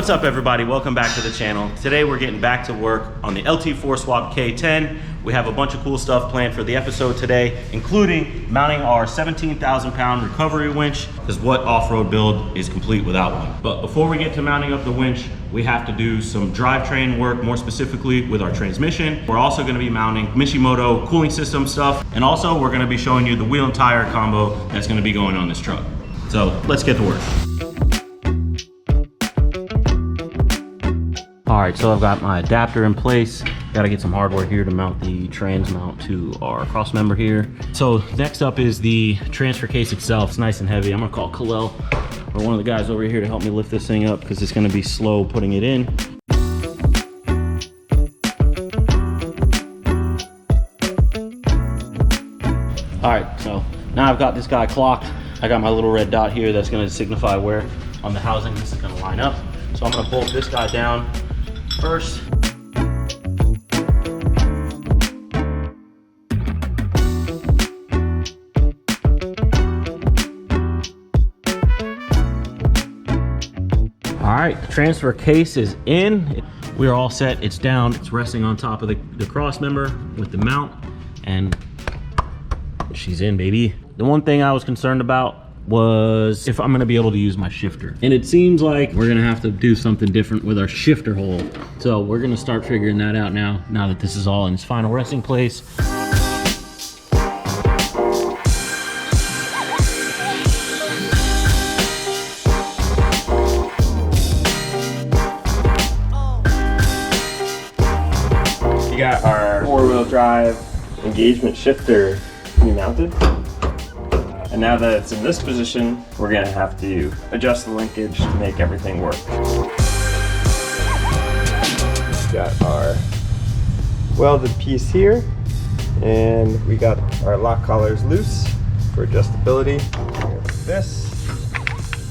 What's up everybody, welcome back to the channel. Today we're getting back to work on the LT4 Swap K10. We have a bunch of cool stuff planned for the episode today, including mounting our 17,000 pound recovery winch, because what off-road build is complete without one? But before we get to mounting up the winch, we have to do some drivetrain work, more specifically with our transmission. We're also gonna be mounting Mishimoto cooling system stuff, and also we're gonna be showing you the wheel and tire combo that's gonna be going on this truck. So let's get to work. All right, so I've got my adapter in place. Gotta get some hardware here to mount the trans mount to our cross member here. So next up is the transfer case itself. It's nice and heavy. I'm gonna call Khalil or one of the guys over here to help me lift this thing up because it's gonna be slow putting it in. All right, so now I've got this guy clocked. I got my little red dot here that's gonna signify where on the housing this is gonna line up. So I'm gonna bolt this guy down first. All right, the transfer case is in. We are all set, it's down. It's resting on top of the cross member with the mount, and she's in, baby. The one thing I was concerned about was if I'm gonna be able to use my shifter. And it seems like we're gonna have to do something different with our shifter hole. So we're gonna start figuring that out now that this is all in its final resting place. We got our four-wheel drive engagement shifter remounted. And now that it's in this position, we're gonna have to adjust the linkage to make everything work. Got our welded piece here, and we got our lock collars loose for adjustability. This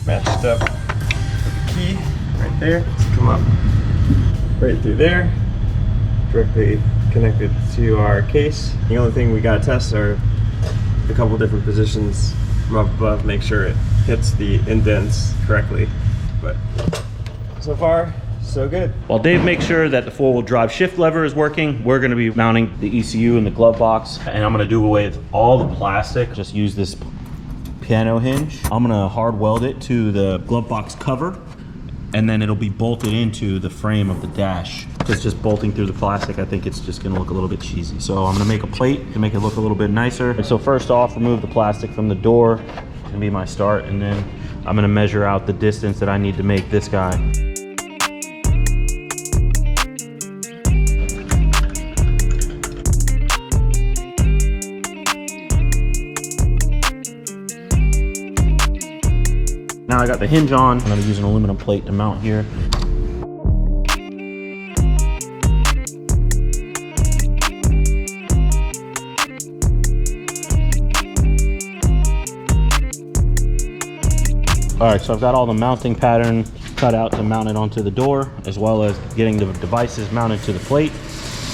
matched up with the key right there. Let's come up right through there, directly connected to our case. The only thing we gotta test are a couple different positions from up above, make sure it hits the indents correctly. But so far, so good. While Dave makes sure that the four-wheel drive shift lever is working, we're gonna be mounting the ECU in the glove box, and I'm gonna do away with all the plastic. Just use this piano hinge. I'm gonna hard weld it to the glove box cover, and then it'll be bolted into the frame of the dash. Because just bolting through the plastic, I think it's just gonna look a little bit cheesy. So I'm gonna make a plate to make it look a little bit nicer. And so first off, remove the plastic from the door. It's gonna be my start, and then I'm gonna measure out the distance that I need to make this guy. Now I got the hinge on. I'm gonna use an aluminum plate to mount here. All right, so I've got all the mounting pattern cut out to mount it onto the door, as well as getting the devices mounted to the plate.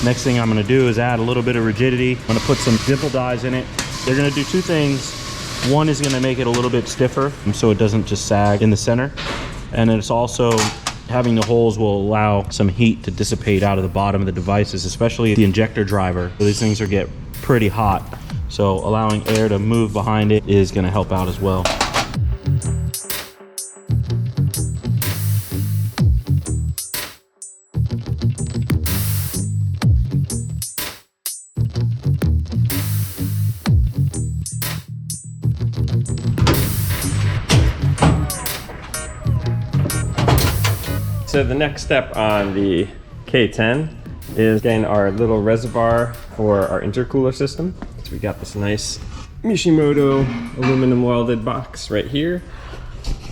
Next thing I'm gonna do is add a little bit of rigidity. I'm gonna put some dimple dies in it. They're gonna do two things. One is gonna make it a little bit stiffer, so it doesn't just sag in the center. And it's also, having the holes will allow some heat to dissipate out of the bottom of the devices, especially the injector driver. So these things get pretty hot. So allowing air to move behind it is gonna help out as well. So the next step on the K10 is getting our little reservoir for our intercooler system. So we got this nice Mishimoto aluminum welded box right here.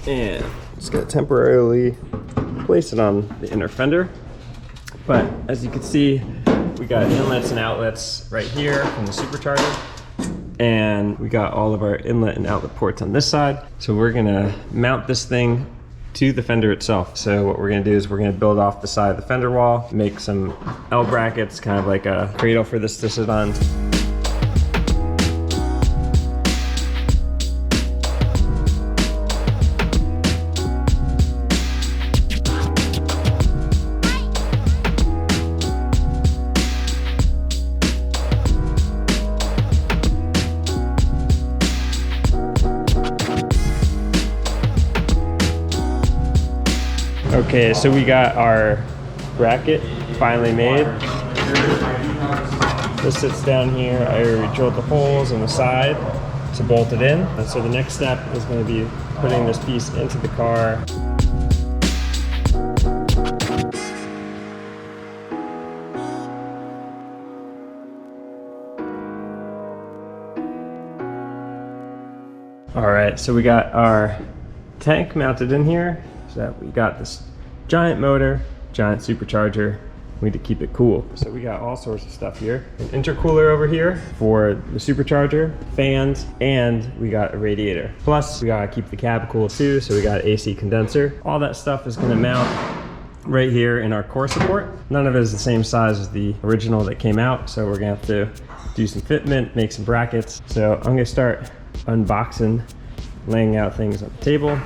And just gonna temporarily place it on the inner fender. But as you can see, we got inlets and outlets right here from the supercharger. And we got all of our inlet and outlet ports on this side. So we're gonna mount this thing to the fender itself. So what we're gonna do is we're gonna build off the side of the fender wall, make some L brackets, kind of like a cradle for this to sit on. Okay, so we got our bracket finally made. This sits down here. I already drilled the holes on the side to bolt it in. And so the next step is going to be putting this piece into the car. All right, so we got our tank mounted in here. So we got this giant motor, giant supercharger. We need to keep it cool. So we got all sorts of stuff here. An intercooler over here for the supercharger, fans, and we got a radiator. Plus, we gotta keep the cab cool too, so we got AC condenser. All that stuff is gonna mount right here in our core support. None of it is the same size as the original that came out, so we're gonna have to do some fitment, make some brackets. So I'm gonna start unboxing, laying out things on the table.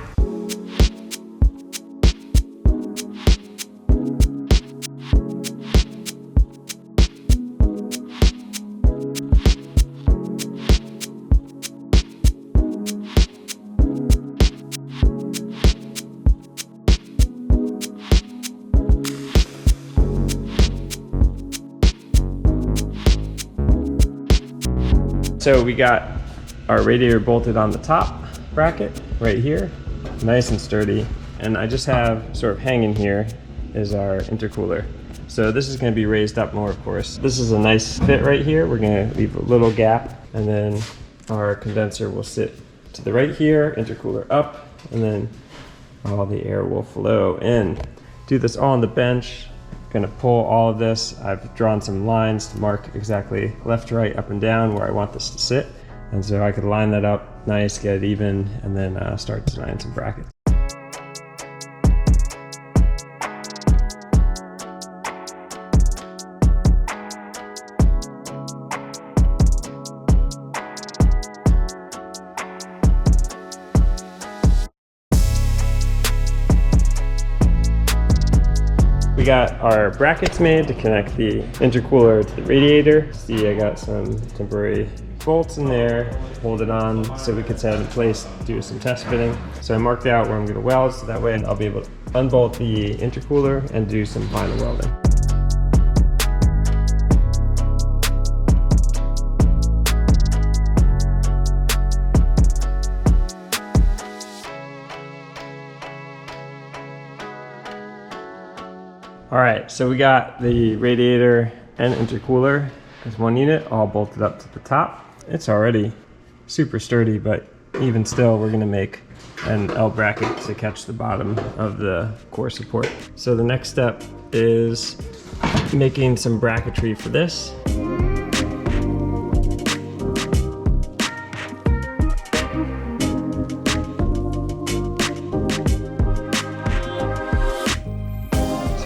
So we got our radiator bolted on the top bracket right here, nice and sturdy. And I just have sort of hanging here is our intercooler. So this is going to be raised up more, of course. This is a nice fit right here. We're going to leave a little gap, and then our condenser will sit to the right here, intercooler up, and then all the air will flow in. Do this all on the bench. Gonna pull all of this. I've drawn some lines to mark exactly left, right, up, and down where I want this to sit. And so I could line that up nice, get it even, and then start designing some brackets. We got our brackets made to connect the intercooler to the radiator. See, I got some temporary bolts in there, hold it on so we could set it in place, do some test fitting. So I marked out where I'm going to weld, so that way I'll be able to unbolt the intercooler and do some final welding. All right, so we got the radiator and intercooler as one unit, all bolted up to the top. It's already super sturdy, but even still, we're gonna make an L bracket to catch the bottom of the core support. So the next step is making some bracketry for this.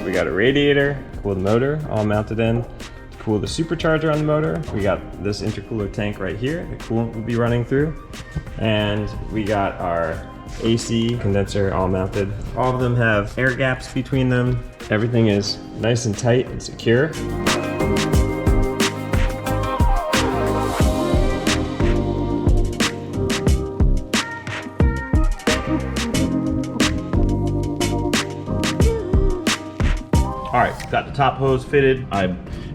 We got a radiator, cool the motor, all mounted in. To cool the supercharger on the motor, we got this intercooler tank right here, the coolant will be running through. And we got our AC condenser all mounted. All of them have air gaps between them. Everything is nice and tight and secure. All right, got the top hose fitted. I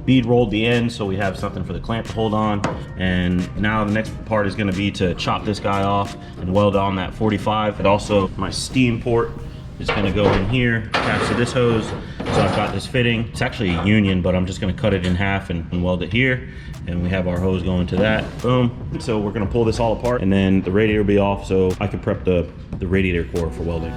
bead rolled the end so we have something for the clamp to hold on. And now the next part is gonna be to chop this guy off and weld on that 45. And also my steam port is gonna go in here, attached to this hose. So I've got this fitting. It's actually a union, but I'm just gonna cut it in half and weld it here. And we have our hose going to that, boom. So we're gonna pull this all apart and then the radiator will be off so I can prep the radiator core for welding.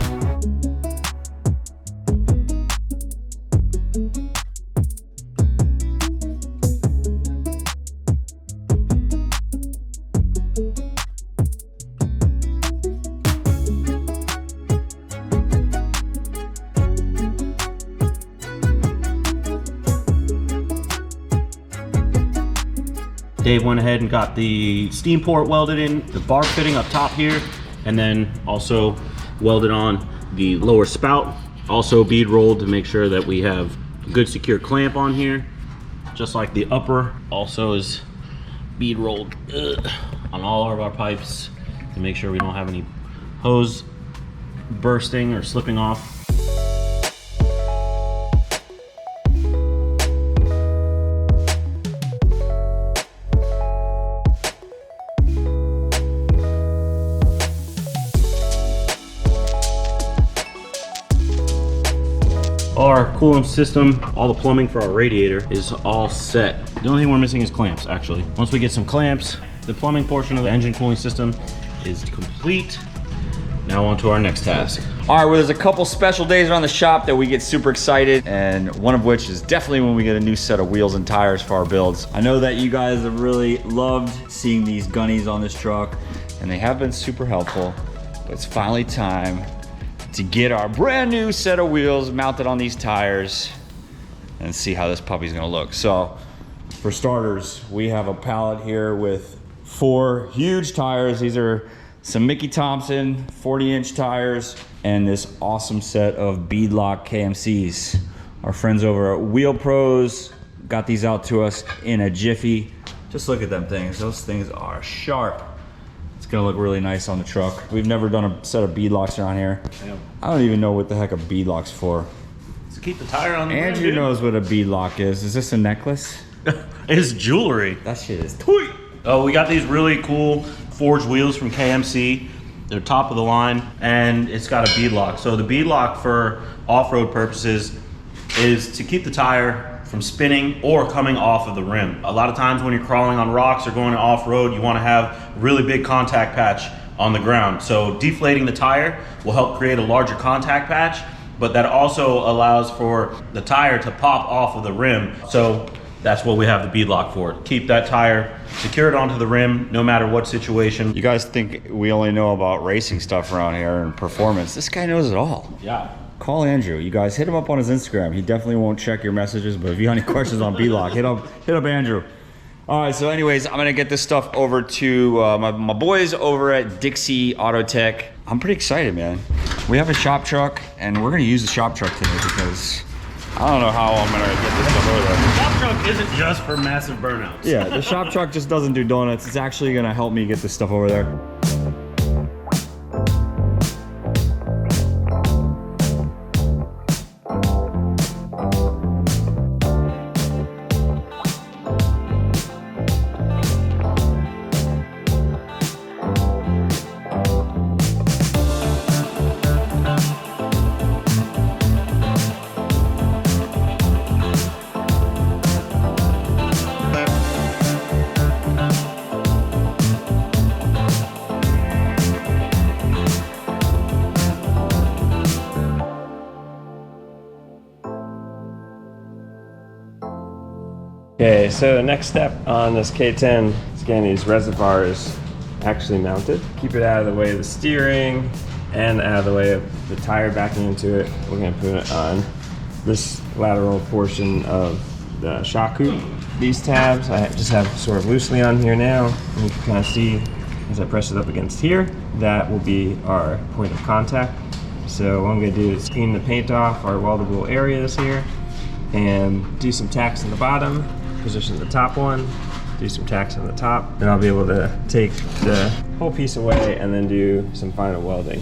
Dave went ahead and got the steam port welded in, the bar fitting up top here, and then also welded on the lower spout. Also bead rolled to make sure that we have a good secure clamp on here, just like the upper also is bead rolled on all of our pipes to make sure we don't have any hose bursting or slipping off. coolant system, all the plumbing for our radiator is all set. The only thing we're missing is clamps, actually. Once we get some clamps, the plumbing portion of the engine cooling system is complete. Now on to our next task. All right, well, there's a couple special days around the shop that we get super excited, and one of which is definitely when we get a new set of wheels and tires for our builds. I know that you guys have really loved seeing these gunnies on this truck, and they have been super helpful, but it's finally time to get our brand new set of wheels mounted on these tires and see how this puppy's gonna look. So, for starters, we have a pallet here with 4 huge tires. These are some Mikey Thompson 40-inch tires and this awesome set of beadlock KMCs. Our friends over at Wheel Pros got these out to us in a jiffy. Just look at them things. Those things are sharp. It's gonna look really nice on the truck. We've never done a set of beadlocks around here. Yep. I don't even know what the heck a beadlock's for. To keep the tire on the rim, Andrew dude. knows what a beadlock is. Is this a necklace? It's jewelry. That shit is Tweet. Oh, we got these really cool forged wheels from KMC. They're top of the line, and it's got a beadlock. So the beadlock for off-road purposes is to keep the tire from spinning or coming off of the rim. A lot of times when you're crawling on rocks or going off-road, you want to have a really big contact patch on the ground. So deflating the tire will help create a larger contact patch, but that also allows for the tire to pop off of the rim. So that's what we have the beadlock for. Keep that tire secured onto the rim no matter what situation. You guys think we only know about racing stuff around here and performance. This guy knows it all. Yeah. Call Andrew. You guys hit him up on his Instagram. He definitely won't check your messages, but if you have any questions on beadlock, hit up Andrew. All right, so anyways, I'm gonna get this stuff over to my boys over at Dixie Auto Tech. I'm pretty excited, man. We have a shop truck, and we're gonna use the shop truck today because I don't know how I'm gonna get this stuff over there. The shop truck isn't just for massive burnouts. Yeah, the shop truck just doesn't do donuts. It's actually gonna help me get this stuff over there. Okay, so the next step on this K10 is getting these reservoirs actually mounted. Keep it out of the way of the steering and out of the way of the tire backing into it. We're gonna put it on this lateral portion of the shock hoop. These tabs I just have sort of loosely on here now. And you can kind of see as I press it up against here, that will be our point of contact. So what I'm gonna do is clean the paint off our weldable areas here and do some tacks on the bottom, position the top one, do some tacks on the top, and I'll be able to take the whole piece away and then do some final welding.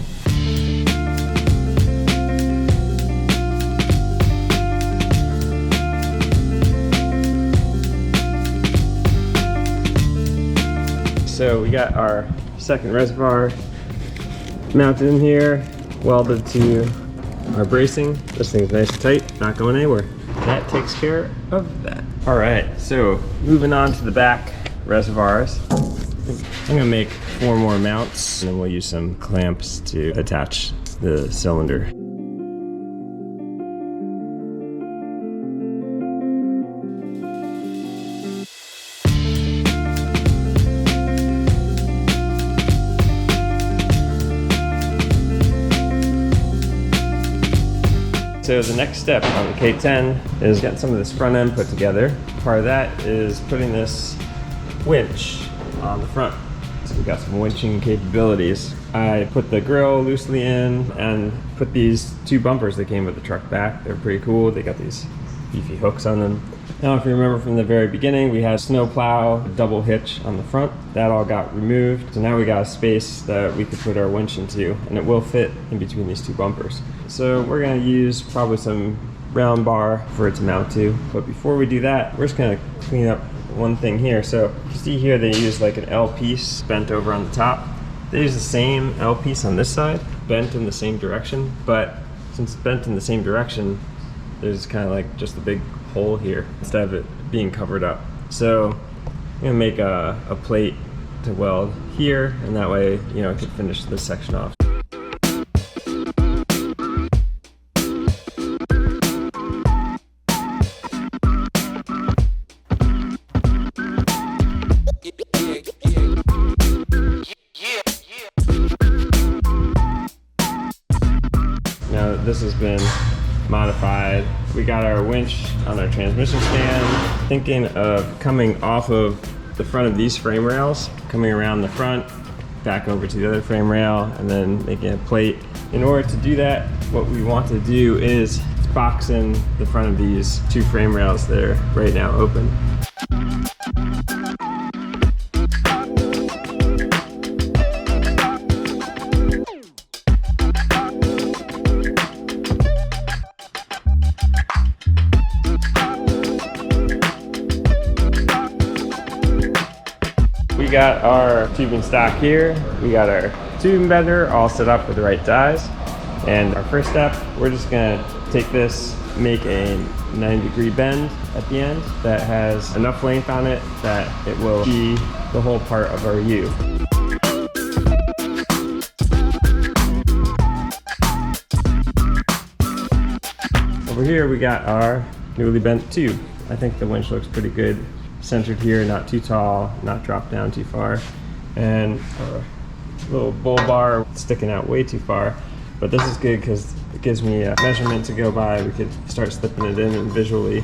So we got our second reservoir mounted in here, welded to our bracing. This thing's nice and tight, not going anywhere. That takes care of that. All right, so moving on to the back reservoirs. I'm gonna make 4 more mounts, and then we'll use some clamps to attach the cylinder. So the next step on the K10 is getting some of this front end put together. Part of that is putting this winch on the front. So we got some winching capabilities. I put the grill loosely in and put these 2 bumpers that came with the truck back. They're pretty cool. They got these beefy hooks on them. Now, if you remember from the very beginning, we had a snow plow double hitch on the front. That all got removed. So now we got a space that we could put our winch into, and it will fit in between these 2 bumpers. So we're gonna use probably some round bar for it to mount to. But before we do that, we're just gonna clean up one thing here. So you see here they use like an L piece bent over on the top. They use the same L piece on this side, bent in the same direction, but since it's bent in the same direction, there's kind of like just a big hole here instead of it being covered up. So I'm gonna make a plate to weld here, and that way, you know, I could finish this section off. Now that this has been modified, we got our winch on our transmission stand. Thinking of coming off of the front of these frame rails, coming around the front, back over to the other frame rail, and then making a plate. In order to do that, what we want to do is box in the front of these two frame rails that are right now open. We got our tubing stock here. We got our tubing bender all set up with the right dies. And our first step, we're just gonna take this, make a 90-degree bend at the end that has enough length on it that it will be the whole part of our U. Over here we got our newly bent tube. I think the winch looks pretty good. Centered here, not too tall, not dropped down too far. And our little bull bar sticking out way too far. But this is good because it gives me a measurement to go by. We could start slipping it in and visually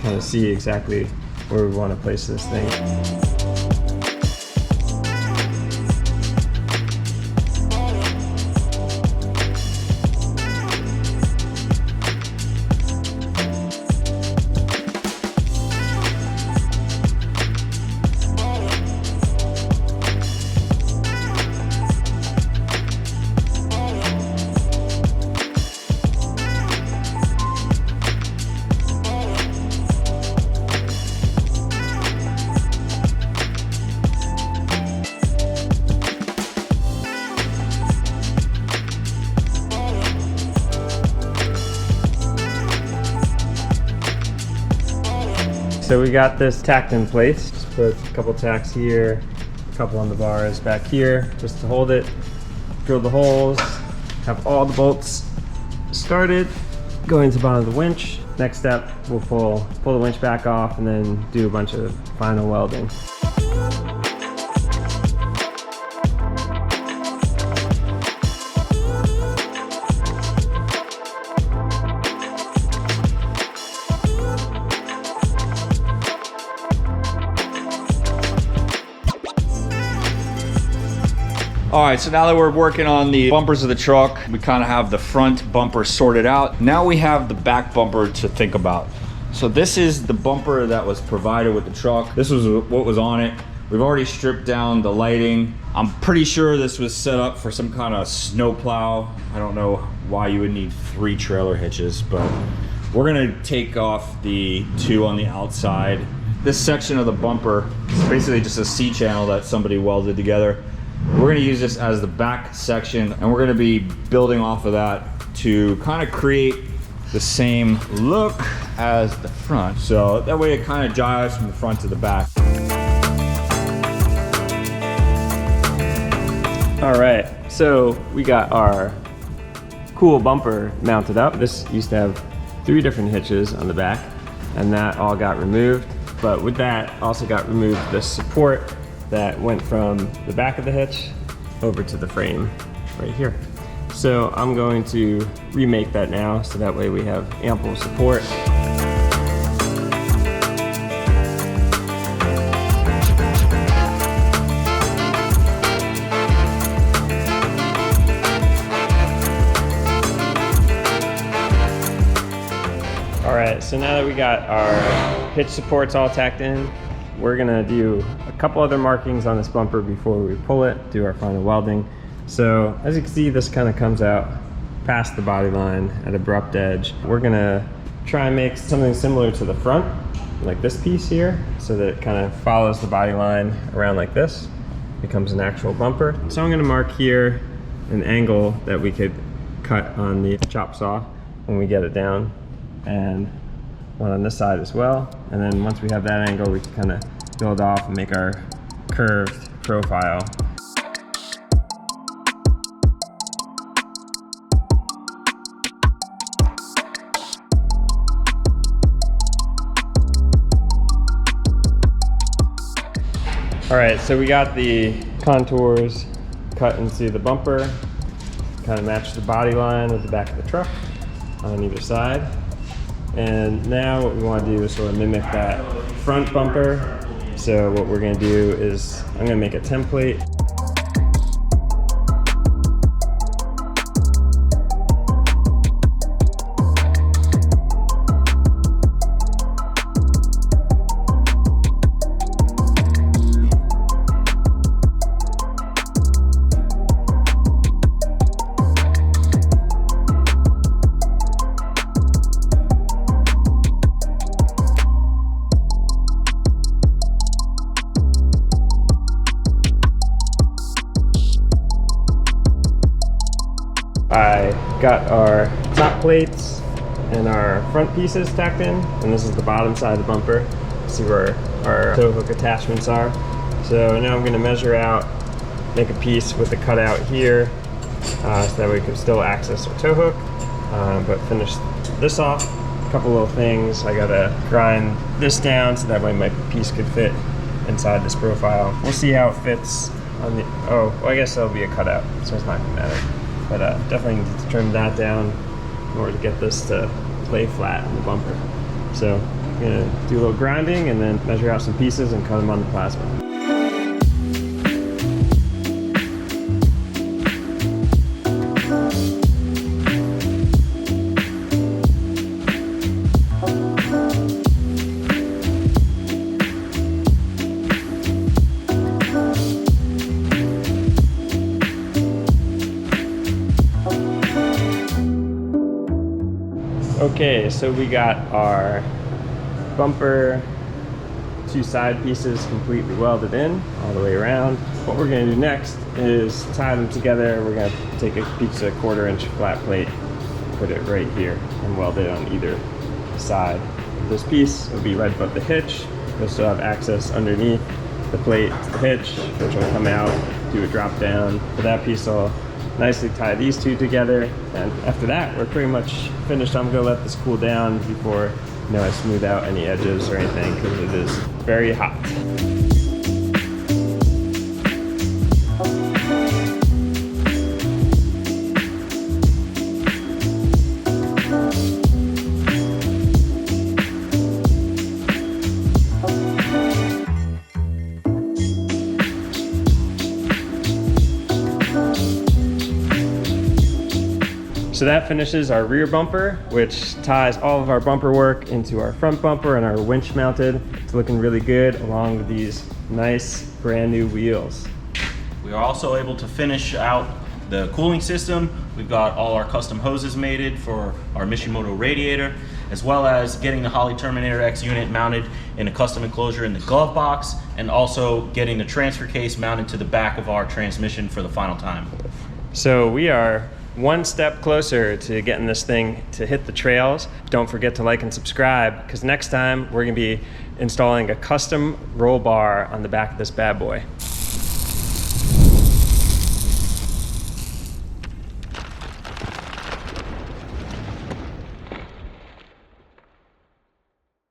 kind of see exactly where we want to place this thing. So we got this tacked in place. Just put a couple tacks here, a couple on the bars back here, just to hold it. Drill the holes, have all the bolts started, go into the bottom of the winch. Next step, we'll pull the winch back off and then do a bunch of final welding. All right, so now that we're working on the bumpers of the truck, we kind of have the front bumper sorted out. Now we have the back bumper to think about. So this is the bumper that was provided with the truck. This was what was on it. We've already stripped down the lighting. I'm pretty sure this was set up for some kind of snow plow. I don't know why you would need 3 trailer hitches, but we're gonna take off the 2 on the outside. This section of the bumper is basically just a C-channel that somebody welded together. We're gonna use this as the back section, and we're gonna be building off of that to kind of create the same look as the front. So that way it kind of jives from the front to the back. All right, so we got our cool bumper mounted up. This used to have 3 different hitches on the back, and that all got removed. But with that, also got removed the support that went from the back of the hitch over to the frame right here. So I'm going to remake that now, so that way we have ample support. All right, so now that we got our hitch supports all tacked in, we're gonna do a couple other markings on this bumper before we pull it, do our final welding. So as you can see, this kind of comes out past the body line at abrupt edge. We're gonna try and make something similar to the front, like this piece here, so that it kind of follows the body line around like this, becomes an actual bumper. So I'm gonna mark here an angle that we could cut on the chop saw when we get it down and one on this side as well. And then once we have that angle, we can kind of build off and make our curved profile. All right, so we got the contours cut into the bumper, kind of match the body line with the back of the truck on either side. And now what we want to do is sort of mimic that front bumper. So what we're going to do is I'm going to make a template. I got our top plates and our front pieces tacked in, and this is the bottom side of the bumper. See where our tow hook attachments are. So now I'm going to measure out, make a piece with a cutout here, so that we can still access our tow hook, but finish this off. A couple little things. I gotta grind this down so that way my piece could fit inside this profile. We'll see how it fits on the, oh, well, I guess that'll be a cutout, so it's not gonna matter. But definitely need to trim that down in order to get this to lay flat on the bumper. So I'm gonna do a little grinding and then measure out some pieces and cut them on the plasma. Okay, so we got our bumper, two side pieces completely welded in all the way around. What we're going to do next is tie them together. We're going to take a piece of 1/4-inch flat plate, put it right here, and weld it on either side. This piece will be right above the hitch. You'll still have access underneath the plate to the hitch, which will come out, do a drop down. For that piece, I'll nicely tie these two together, and after that we're pretty much finished. I'm gonna let this cool down before I smooth out any edges or anything, because it is very hot. So that finishes our rear bumper, which ties all of our bumper work into our front bumper and our winch mounted. It's looking really good along with these nice brand new wheels. We are also able to finish out the cooling system. We've got all our custom hoses mated for our Mishimoto radiator, as well as getting the Holley Terminator X unit mounted in a custom enclosure in the glove box, and also getting the transfer case mounted to the back of our transmission for the final time. So we are one step closer to getting this thing to hit the trails. Don't forget to like and subscribe, because next time we're going to be installing a custom roll bar on the back of this bad boy.